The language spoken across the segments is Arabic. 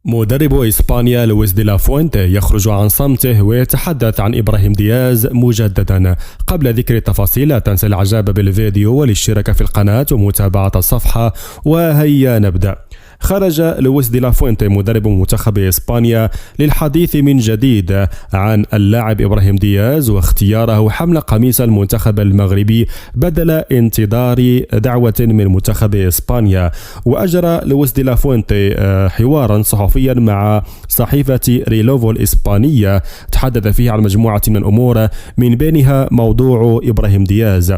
مدرب إسبانيا لويس دي لا فوينتي يخرج عن صمته ويتحدث عن إبراهيم دياز مجددا. قبل ذكر التفاصيل لا تنسى الإعجاب بالفيديو والاشتراك في القناة ومتابعة الصفحة، وهيا نبدأ. خرج لويس دي لا فوينتي مدرب منتخب إسبانيا للحديث من جديد عن اللاعب إبراهيم دياز واختياره حمل قميص المنتخب المغربي بدل انتظار دعوة من منتخب إسبانيا. وأجرى لويس دي لا فوينتي حوارا صحفيا مع صحيفة ريلوفو الإسبانية تحدث فيه عن مجموعة من الأمور من بينها موضوع إبراهيم دياز،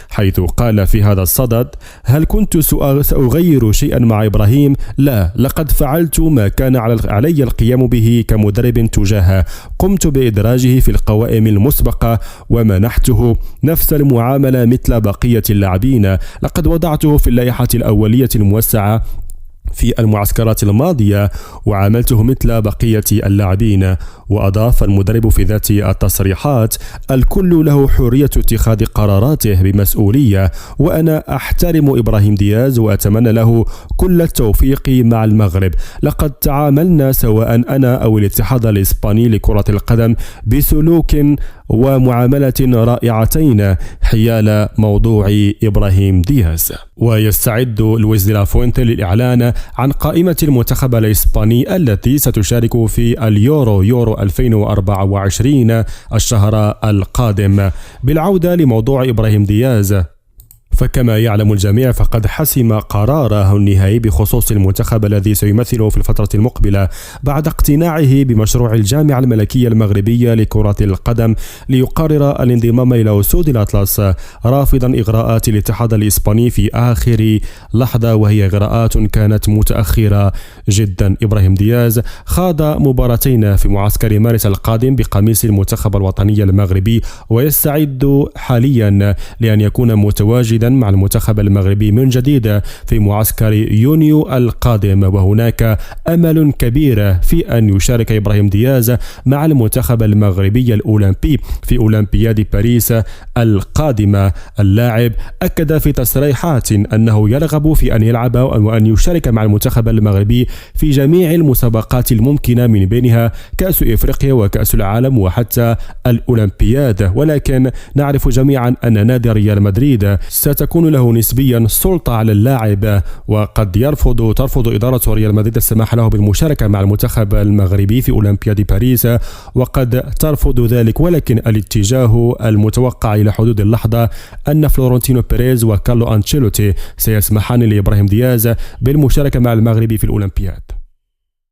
حيث قال في هذا الصدد: هل كنت سأغير شيئا مع إبراهيم؟ لا، لقد فعلت ما كان علي القيام به كمدرب تجاهه. قمت بإدراجه في القوائم المسبقة ومنحته نفس المعاملة مثل بقية اللاعبين. لقد وضعته في اللائحة الأولية الموسعة في المعسكرات الماضية وعاملته مثل بقية اللاعبين. وأضاف المدرب في ذات التصريحات: الكل له حرية اتخاذ قراراته بمسؤولية، وأنا أحترم إبراهيم دياز وأتمنى له كل التوفيق مع المغرب. لقد تعاملنا سواء أنا أو الاتحاد الإسباني لكرة القدم بسلوك ومعاملة رائعتين حيال موضوع إبراهيم دياز. ويستعد لويس دي لا فوينتي للإعلان عن قائمة المنتخب الإسباني التي ستشارك في يورو 2024 الشهر القادم. بالعودة لموضوع إبراهيم دياز، فكما يعلم الجميع فقد حسم قراره النهائي بخصوص المنتخب الذي سيمثله في الفترة المقبلة بعد اقتناعه بمشروع الجامعة الملكية المغربية لكرة القدم ليقرر الانضمام إلى أسود الأطلس، رافضا إغراءات الاتحاد الإسباني في آخر لحظة، وهي إغراءات كانت متأخرة جدا. إبراهيم دياز خاض مباراتين في معسكر مارس القادم بقميص المنتخب الوطني المغربي، ويستعد حاليا لأن يكون متواجدا مع المنتخب المغربي من جديد في معسكر يونيو القادم. وهناك أمل كبير في أن يشارك إبراهيم دياز مع المنتخب المغربي الأولمبي في أولمبياد باريس القادمة. اللاعب أكد في تصريحات أنه يرغب في أن يلعب وأن يشارك مع المنتخب المغربي في جميع المسابقات الممكنة من بينها كأس إفريقيا وكأس العالم وحتى الأولمبياد، ولكن نعرف جميعا أن نادي ريال مدريد ستكون له نسبيا سلطة على اللاعب، وقد ترفض إدارة ريال مدريد السماح له بالمشاركة مع المنتخب المغربي في أولمبياد باريس، وقد ترفض ذلك. ولكن الاتجاه المتوقع إلى حدود اللحظة أن فلورنتينو بيريز وكارلو أنشيلوتي سيسمحان لإبراهيم دياز بالمشاركة مع المغرب في الأولمبياد.